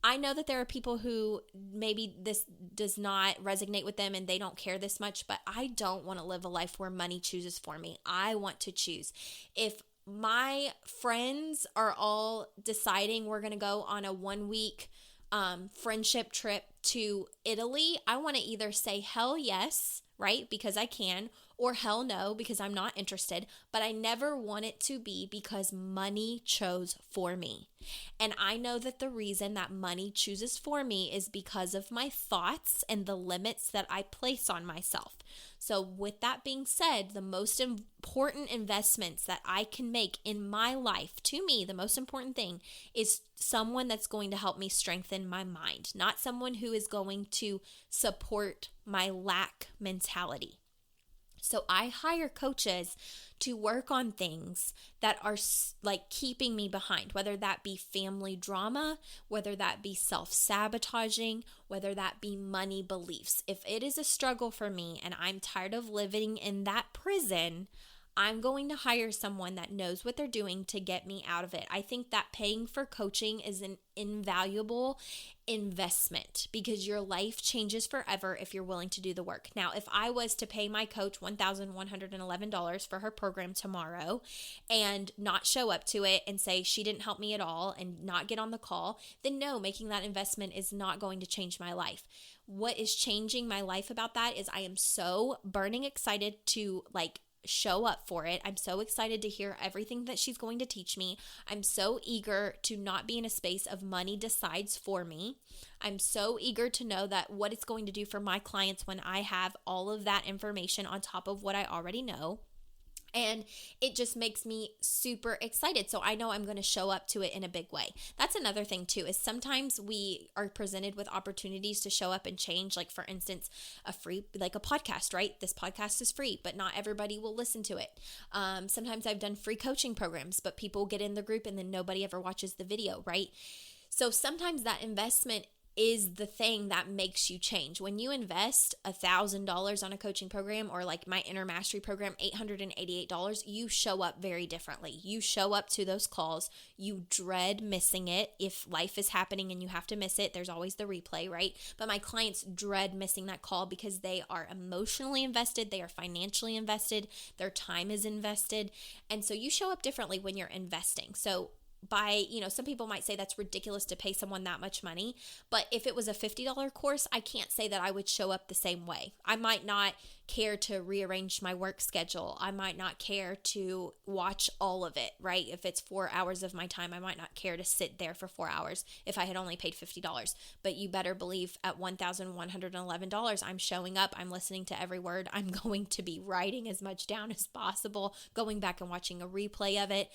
I know that there are people who maybe this does not resonate with them and they don't care this much, but I don't want to live a life where money chooses for me. I want to choose. If my friends are all deciding we're going to go on a 1-week friendship trip to Italy, I want to either say hell yes, right? Because I can, or hell no, because I'm not interested. But I never want it to be because money chose for me. And I know that the reason that money chooses for me is because of my thoughts and the limits that I place on myself. So with that being said, the most important investments that I can make in my life, to me, the most important thing is someone that's going to help me strengthen my mind, not someone who is going to support my lack mentality. So I hire coaches to work on things that are like keeping me behind, whether that be family drama, whether that be self-sabotaging, whether that be money beliefs. If it is a struggle for me and I'm tired of living in that prison, I'm going to hire someone that knows what they're doing to get me out of it. I think that paying for coaching is an invaluable investment because your life changes forever if you're willing to do the work. Now, if I was to pay my coach $1,111 for her program tomorrow and not show up to it and say she didn't help me at all and not get on the call, then no, making that investment is not going to change my life. What is changing my life about that is I am so burning excited to show up for it. I'm so excited to hear everything that she's going to teach me. I'm so eager to not be in a space of money decides for me. I'm so eager to know that what it's going to do for my clients when I have all of that information on top of what I already know. And it just makes me super excited. So I know I'm going to show up to it in a big way. That's another thing too, is sometimes we are presented with opportunities to show up and change. Like for instance, a podcast, right? This podcast is free, but not everybody will listen to it. Sometimes I've done free coaching programs, but people get in the group and then nobody ever watches the video, right? So sometimes that investment is the thing that makes you change. When you invest $1,000 on a coaching program or like my inner mastery program, $888, you show up very differently. You show up to those calls. You dread missing it. If life is happening and you have to miss it, there's always the replay, right? But my clients dread missing that call because they are emotionally invested. They are financially invested. Their time is invested. And so you show up differently when you're investing. So some people might say that's ridiculous to pay someone that much money, but if it was a $50 course, I can't say that I would show up the same way. I might not care to rearrange my work schedule. I might not care to watch all of it, right? If it's 4 hours of my time, I might not care to sit there for 4 hours if I had only paid $50. But you better believe at $1,111, I'm showing up, I'm listening to every word, I'm going to be writing as much down as possible, going back and watching a replay of it.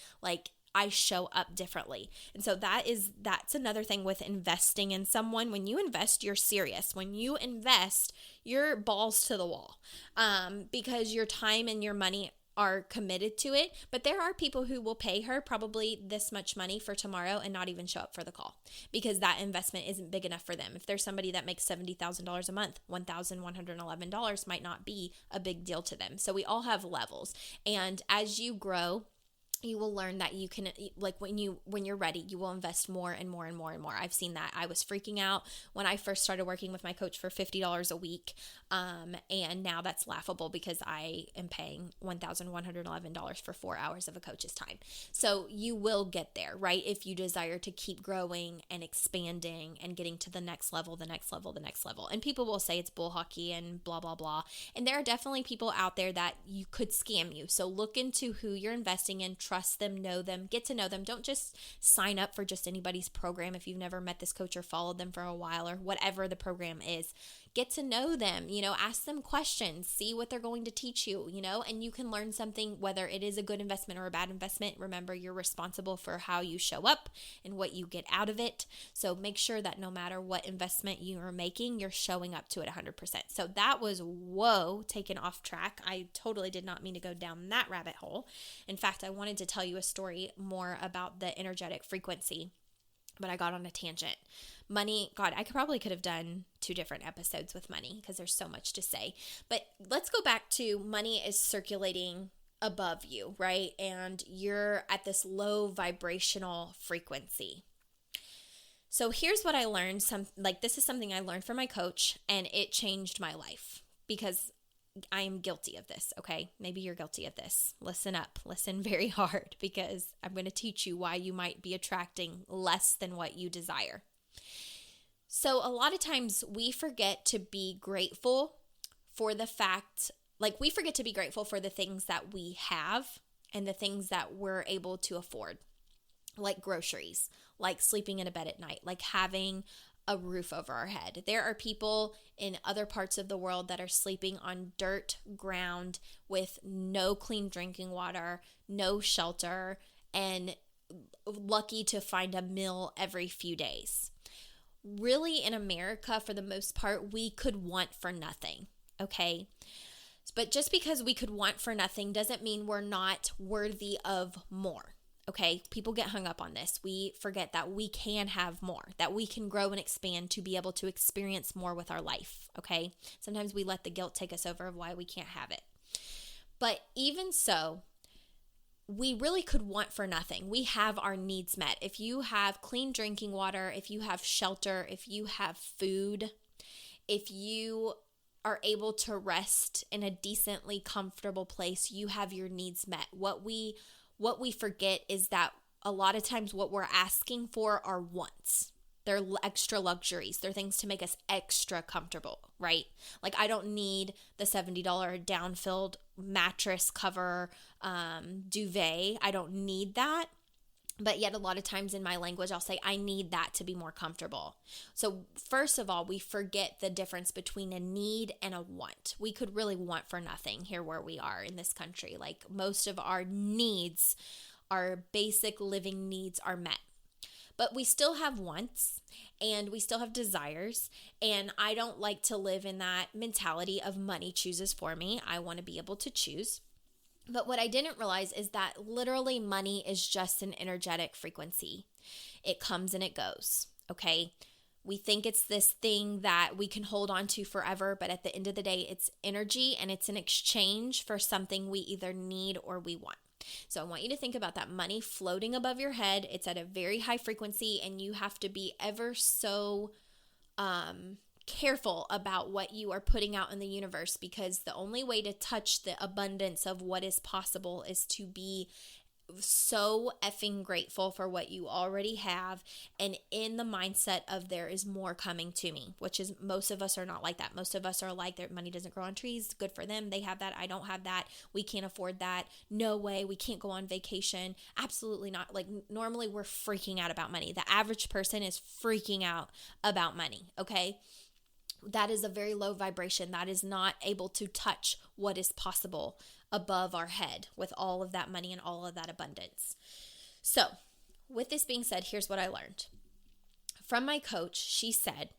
I show up differently. And so that's another thing with investing in someone. When you invest, you're serious. When you invest, you're balls to the wall, because your time and your money are committed to it. But there are people who will pay her probably this much money for tomorrow and not even show up for the call because that investment isn't big enough for them. If there's somebody that makes $70,000 a month, $1,111 might not be a big deal to them. So we all have levels. And as you grow you will learn that you can, like, when you're ready, you will invest more and more and more and more. I've seen that. I was freaking out when I first started working with my coach for $50 a week, and now that's laughable because I am paying $1,111 for 4 hours of a coach's time. So you will get there, right? If you desire to keep growing and expanding and getting to the next level, the next level, the next level. And people will say it's bull hockey and blah blah blah, and there are definitely people out there that you could scam you. So look into who you're investing in. Trust them, know them, get to know them. Don't just sign up for just anybody's program if you've never met this coach or followed them for a while or whatever the program is. Get to know them, ask them questions, see what they're going to teach you, and you can learn something, whether it is a good investment or a bad investment. Remember, you're responsible for how you show up and what you get out of it. So make sure that no matter what investment you are making, you're showing up to it 100%. So that was, taken off track. I totally did not mean to go down that rabbit hole. In fact, I wanted to tell you a story more about the energetic frequency, but I got on a tangent. Money, God, I could have done 2 different episodes with money because there's so much to say. But let's go back to money is circulating above you, right? And you're at this low vibrational frequency. So here's what I learned. This is something I learned from my coach, and it changed my life because I am guilty of this, okay? Maybe you're guilty of this. Listen up. Listen very hard because I'm going to teach you why you might be attracting less than what you desire. So a lot of times we forget to be grateful for the fact, we forget to be grateful for the things that we have and the things that we're able to afford, like groceries, like sleeping in a bed at night, like having a roof over our head. There are people in other parts of the world that are sleeping on dirt ground with no clean drinking water, no shelter, and lucky to find a meal every few days. Really, in America, for the most part, we could want for nothing, okay? But just because we could want for nothing doesn't mean we're not worthy of more. Okay, people get hung up on this. We forget that we can have more, that we can grow and expand to be able to experience more with our life, okay? Sometimes we let the guilt take us over of why we can't have it. But even so, we really could want for nothing. We have our needs met. If you have clean drinking water, if you have shelter, if you have food, if you are able to rest in a decently comfortable place, you have your needs met. What we forget is that a lot of times what we're asking for are wants. They're extra luxuries. They're things to make us extra comfortable, right? Like, I don't need the $70 down-filled mattress cover duvet. I don't need that. But yet a lot of times in my language, I'll say, I need that to be more comfortable. So first of all, we forget the difference between a need and a want. We could really want for nothing here where we are in this country. Like, most of our needs, our basic living needs are met. But we still have wants and we still have desires. And I don't like to live in that mentality of money chooses for me. I want to be able to choose. But what I didn't realize is that literally money is just an energetic frequency. It comes and it goes, okay? We think it's this thing that we can hold on to forever, but at the end of the day, it's energy and it's an exchange for something we either need or we want. So I want you to think about that money floating above your head. It's at a very high frequency, and you have to be ever so careful about what you are putting out in the universe, because the only way to touch the abundance of what is possible is to be so effing grateful for what you already have and in the mindset of there is more coming to me, which is most of us are not like that. Most of us are like, their money doesn't grow on trees. Good for them. They have that. I don't have that. We can't afford that. No way. We can't go on vacation. Absolutely not. Like, normally we're freaking out about money. The average person is freaking out about money. Okay. That is a very low vibration. That is not able to touch what is possible above our head with all of that money and all of that abundance. So, with this being said, here's what I learned. From my coach, she said,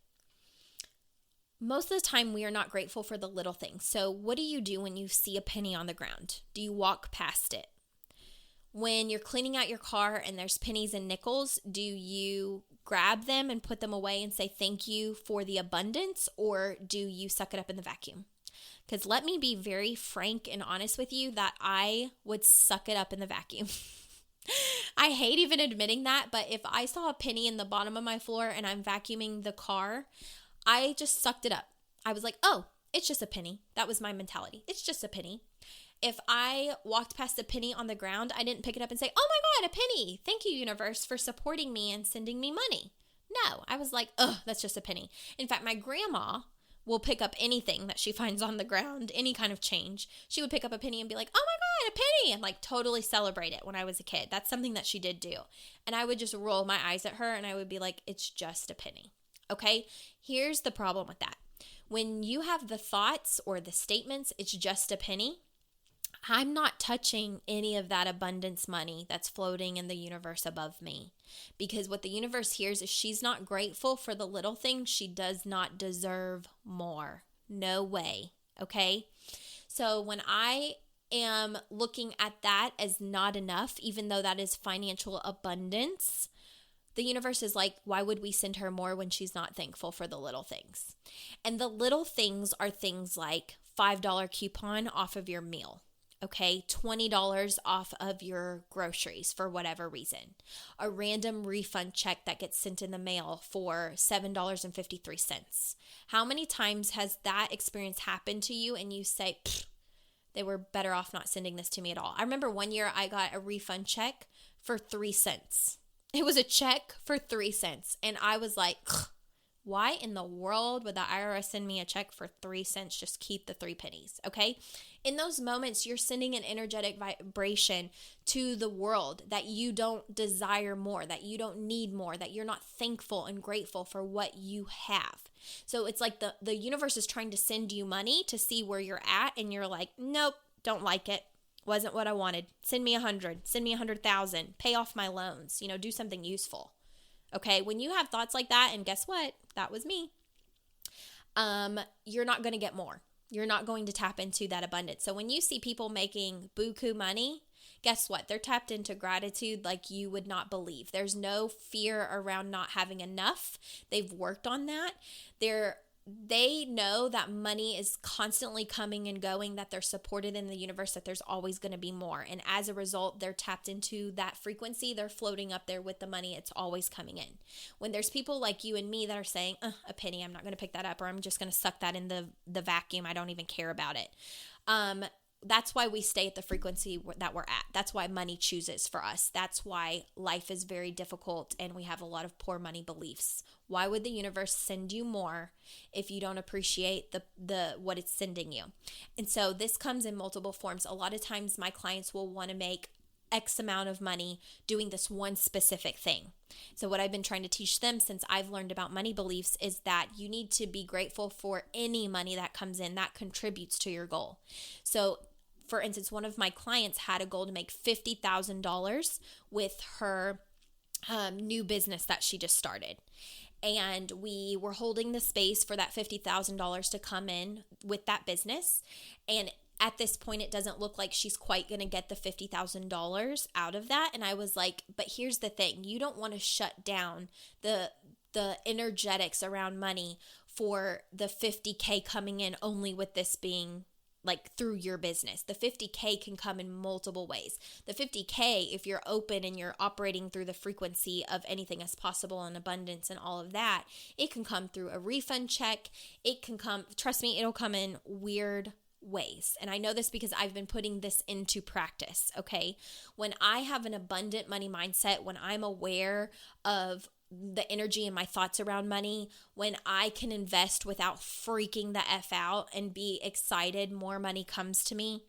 most of the time we are not grateful for the little things. So, what do you do when you see a penny on the ground? Do you walk past it? When you're cleaning out your car and there's pennies and nickels, do you grab them and put them away and say thank you for the abundance, or do you suck it up in the vacuum? Because let me be very frank and honest with you that I would suck it up in the vacuum. I hate even admitting that, but if I saw a penny in the bottom of my floor and I'm vacuuming the car, I just sucked it up. I was like, oh, it's just a penny. That was my mentality. It's just a penny. If I walked past a penny on the ground, I didn't pick it up and say, oh my God, a penny. Thank you, universe, for supporting me and sending me money. No, I was like, oh, that's just a penny. In fact, my grandma will pick up anything that she finds on the ground, any kind of change. She would pick up a penny and be like, oh my God, a penny, and like totally celebrate it when I was a kid. That's something that she did do. And I would just roll my eyes at her and I would be like, it's just a penny. Okay, here's the problem with that. When you have the thoughts or the statements, it's just a penny, I'm not touching any of that abundance money that's floating in the universe above me. Because what the universe hears is she's not grateful for the little things. She does not deserve more. No way. Okay? So when I am looking at that as not enough, even though that is financial abundance, the universe is like, why would we send her more when she's not thankful for the little things? And the little things are things like $5 coupon off of your meal. Okay, $20 off of your groceries for whatever reason. A random refund check that gets sent in the mail for $7.53. How many times has that experience happened to you and you say, they were better off not sending this to me at all? I remember one year I got a refund check for 3 cents. It was a check for 3 cents. And I was like, why in the world would the IRS send me a check for 3 cents? Just keep the 3 pennies, okay? In those moments, you're sending an energetic vibration to the world that you don't desire more, that you don't need more, that you're not thankful and grateful for what you have. So it's like the universe is trying to send you money to see where you're at, and you're like, nope, don't like it. Wasn't what I wanted. Send me 100, send me 100,000, pay off my loans, do something useful. Okay, when you have thoughts like that, and guess what? That was me. You're not going to get more. You're not going to tap into that abundance. So when you see people making buku money, guess what? They're tapped into gratitude like you would not believe. There's no fear around not having enough. They've worked on that. They know that money is constantly coming and going, that they're supported in the universe, that there's always going to be more. And as a result, they're tapped into that frequency. They're floating up there with the money. It's always coming in. When there's people like you and me that are saying, a penny, I'm not going to pick that up, or I'm just going to suck that in the vacuum. I don't even care about it. That's why we stay at the frequency that we're at. That's why money chooses for us. That's why life is very difficult and we have a lot of poor money beliefs. Why would the universe send you more if you don't appreciate the what it's sending you? And so this comes in multiple forms. A lot of times my clients will want to make X amount of money doing this one specific thing. So what I've been trying to teach them since I've learned about money beliefs is that you need to be grateful for any money that comes in that contributes to your goal. So for instance, one of my clients had a goal to make $50,000 with her new business that she just started. And we were holding the space for that $50,000 to come in with that business. And at this point, it doesn't look like she's quite going to get the $50,000 out of that. And I was like, but here's the thing. You don't want to shut down the energetics around money for the 50K coming in only with this being like through your business. The 50K can come in multiple ways. The 50K, if you're open and you're operating through the frequency of anything as possible and abundance and all of that, it can come through a refund check. It can come, trust me, it'll come in weird ways. And I know this because I've been putting this into practice, okay? When I have an abundant money mindset, when I'm aware of the energy and my thoughts around money, when I can invest without freaking the F out and be excited more money comes to me.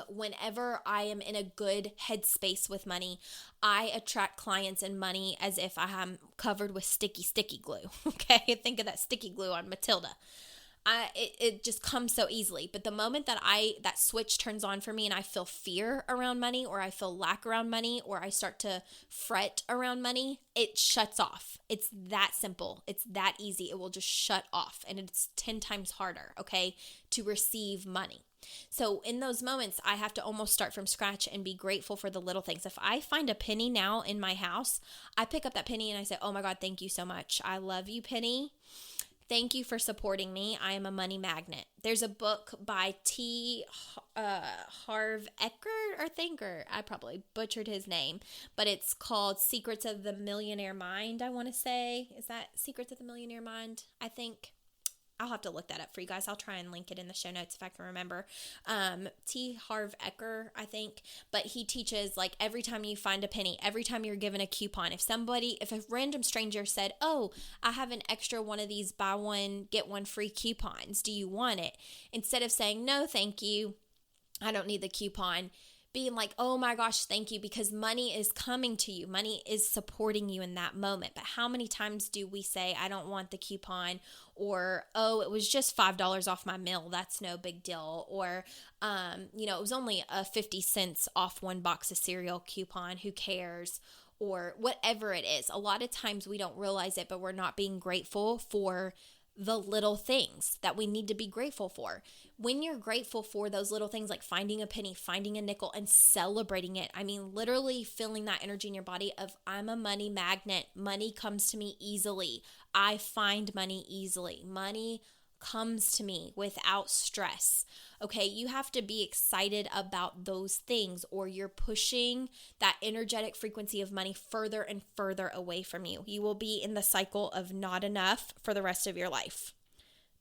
Whenever I am in a good headspace with money, I attract clients and money as if I am covered with sticky glue. Okay, think of that sticky glue on Matilda. It just comes so easily. But the moment that that switch turns on for me and I feel fear around money, or I feel lack around money, or I start to fret around money, it shuts off. It's that simple. It's that easy. It will just shut off, and it's 10 times harder, okay, to receive money. So in those moments, I have to almost start from scratch and be grateful for the little things. If I find a penny now in my house, I pick up that penny and I say, oh my God, thank you so much. I love you, penny. Thank you for supporting me. I am a money magnet. There's a book by Harv Eker or Thinker. I probably butchered his name, but it's called Secrets of the Millionaire Mind, I want to say. Is that Secrets of the Millionaire Mind? I think. I'll have to look that up for you guys. I'll try and link it in the show notes if I can remember. Harv Eker, I think. But he teaches, like, every time you find a penny, every time you're given a coupon, if a random stranger said, oh, I have an extra one of these buy one, get one free coupons. Do you want it? Instead of saying, no, thank you, I don't need the coupon, being like, oh my gosh, thank you, because money is coming to you. Money is supporting you in that moment. But how many times do we say, I don't want the coupon, or, oh, it was just $5 off my meal. That's no big deal. Or, it was only a 50 cents off one box of cereal coupon. Who cares? Or whatever it is. A lot of times we don't realize it, but we're not being grateful for the little things that we need to be grateful for. When you're grateful for those little things, like finding a penny, finding a nickel, and celebrating it, I mean, literally feeling that energy in your body of, I'm a money magnet. Money comes to me easily. I find money easily. Money comes to me without stress. Okay, you have to be excited about those things, or you're pushing that energetic frequency of money further and further away from you. You will be in the cycle of not enough for the rest of your life.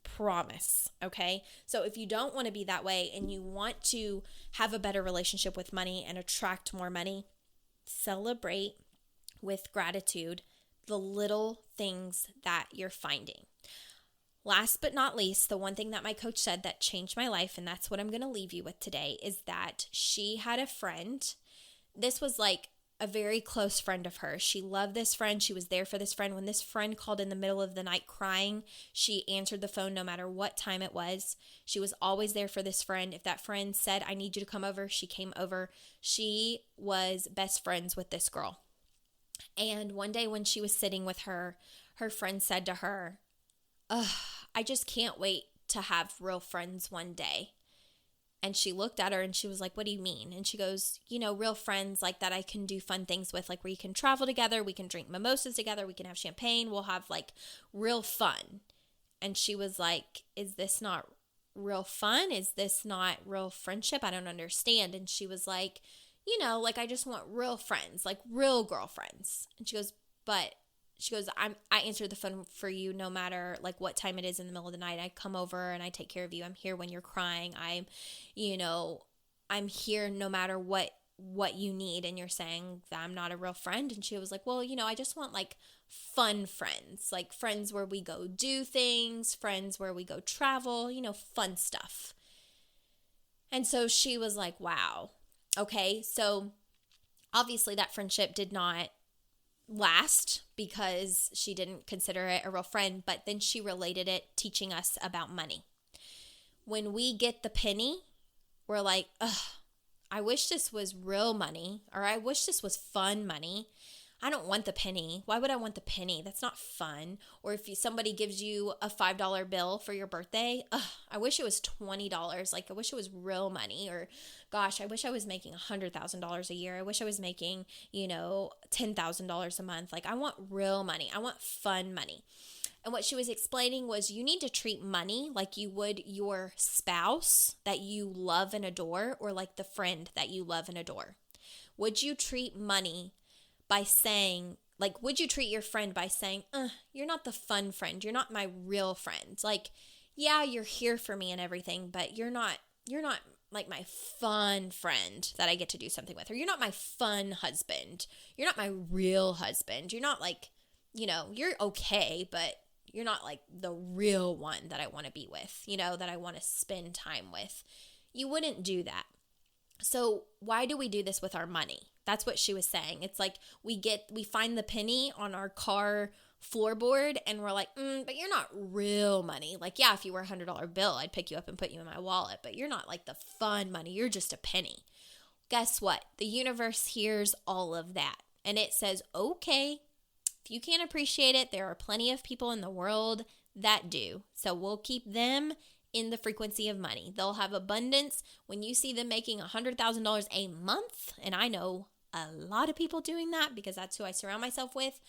Promise. Okay, so if you don't want to be that way and you want to have a better relationship with money and attract more money, celebrate with gratitude the little things that you're finding. Last but not least, the one thing that my coach said that changed my life, and that's what I'm going to leave you with today, is that she had a friend. This was like a very close friend of hers. She loved this friend. She was there for this friend. When this friend called in the middle of the night crying, she answered the phone no matter what time it was. She was always there for this friend. If that friend said, I need you to come over, she came over. She was best friends with this girl. And one day when she was sitting with her, her friend said to her, I just can't wait to have real friends one day. And she looked at her and she was like, what do you mean? And she goes, real friends like that I can do fun things with, like where you can travel together, we can drink mimosas together, we can have champagne, we'll have like real fun. And she was like, is this not real fun? Is this not real friendship? I don't understand. And she was like, like I just want real friends, like real girlfriends. And she goes, I answer the phone for you no matter like what time it is in the middle of the night. I come over and I take care of you. I'm here when you're crying. I'm here no matter what you need. And you're saying that I'm not a real friend. And she was like, well, I just want like fun friends, like friends where we go do things, friends where we go travel, fun stuff. And so she was like, wow. Okay. So obviously that friendship did not last because she didn't consider it a real friend, but then she related it, teaching us about money. When we get the penny, we're like, ugh, I wish this was real money, or I wish this was fun money. I don't want the penny. Why would I want the penny? That's not fun. Or if somebody gives you a $5 bill for your birthday, I wish it was $20. Like, I wish it was real money. Or, gosh, I wish I was making $100,000 a year. I wish I was making, $10,000 a month. Like, I want real money. I want fun money. And what she was explaining was you need to treat money like you would your spouse that you love and adore, or like the friend that you love and adore. Would you treat money by saying, like, would you treat your friend by saying, you're not the fun friend. You're not my real friend. Like, yeah, you're here for me and everything, but you're not like my fun friend that I get to do something with. Or you're not my fun husband. You're not my real husband. You're not like, you're okay, but you're not like the real one that I want to be with, that I want to spend time with. You wouldn't do that. So why do we do this with our money? That's what she was saying. It's like we find the penny on our car floorboard and we're like, but you're not real money. Like, yeah, if you were a $100 bill, I'd pick you up and put you in my wallet, but you're not like the fun money. You're just a penny. Guess what? The universe hears all of that and it says, okay, if you can't appreciate it, there are plenty of people in the world that do. So we'll keep them in the frequency of money. They'll have abundance when you see them making $100,000 a month. And I know a lot of people doing that because that's who I surround myself with.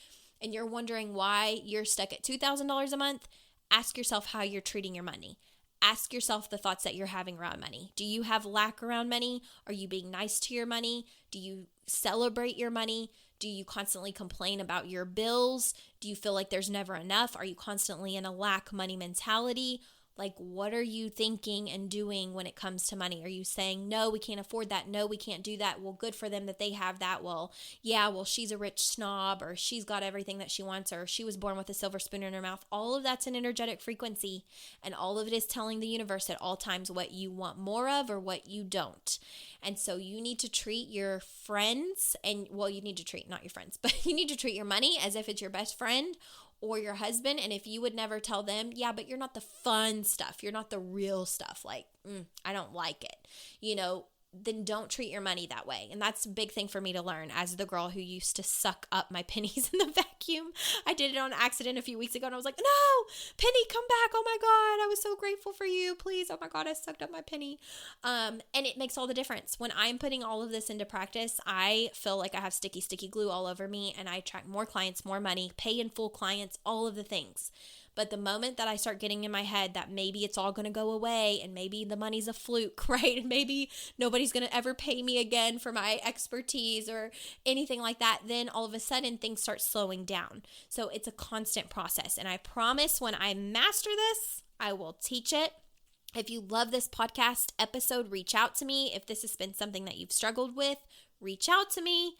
And you're wondering why you're stuck at $2,000 a month. Ask yourself how you're treating your money. Ask yourself the thoughts that you're having around money. Do you have lack around money? Are you being nice to your money? Do you celebrate your money? Do you constantly complain about your bills? Do you feel like there's never enough? Are you constantly in a lack money mentality? Like, what are you thinking and doing when it comes to money? Are you saying, no, we can't afford that. No, we can't do that. Well, good for them that they have that. Well, yeah, well, she's a rich snob, or she's got everything that she wants, or she was born with a silver spoon in her mouth. All of that's an energetic frequency, and all of it is telling the universe at all times what you want more of or what you don't. And so you need to treat your friends, you need to treat, not your friends, but you need to treat your money as if it's your best friend or your husband. And if you would never tell them, yeah, but you're not the fun stuff, you're not the real stuff, like, I don't like it, then don't treat your money that way. And that's a big thing for me to learn as the girl who used to suck up my pennies in the vacuum. I did it on accident a few weeks ago, and I was like, no, penny, come back. Oh my God, I was so grateful for you. Please. Oh my God, I sucked up my penny. And it makes all the difference. When I'm putting all of this into practice, I feel like I have sticky glue all over me, and I attract more clients, more money, pay in full clients, all of the things. But the moment that I start getting in my head that maybe it's all going to go away, and maybe the money's a fluke, right? And maybe nobody's going to ever pay me again for my expertise or anything like that, then all of a sudden things start slowing down. So it's a constant process. And I promise when I master this, I will teach it. If you love this podcast episode, reach out to me. If this has been something that you've struggled with, reach out to me.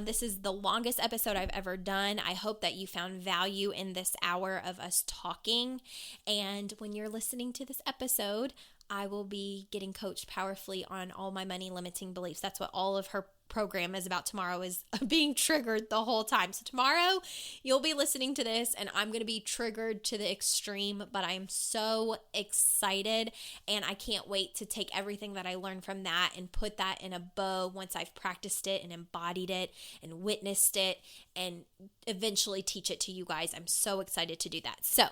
This is the longest episode I've ever done. I hope that you found value in this hour of us talking. And when you're listening to this episode, I will be getting coached powerfully on all my money limiting beliefs. That's what all of her program is about tomorrow, is being triggered the whole time. So tomorrow you'll be listening to this and I'm going to be triggered to the extreme, but I'm so excited and I can't wait to take everything that I learned from that and put that in a bow once I've practiced it and embodied it and witnessed it and eventually teach it to you guys. I'm so excited to do that. So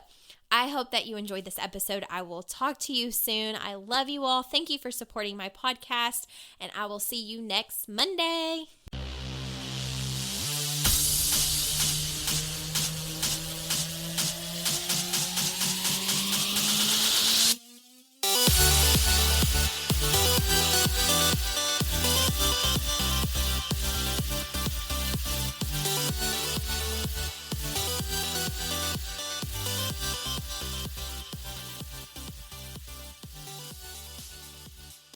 I hope that you enjoyed this episode. I will talk to you soon. I love you all. Thank you for supporting my podcast, and I will see you next Monday.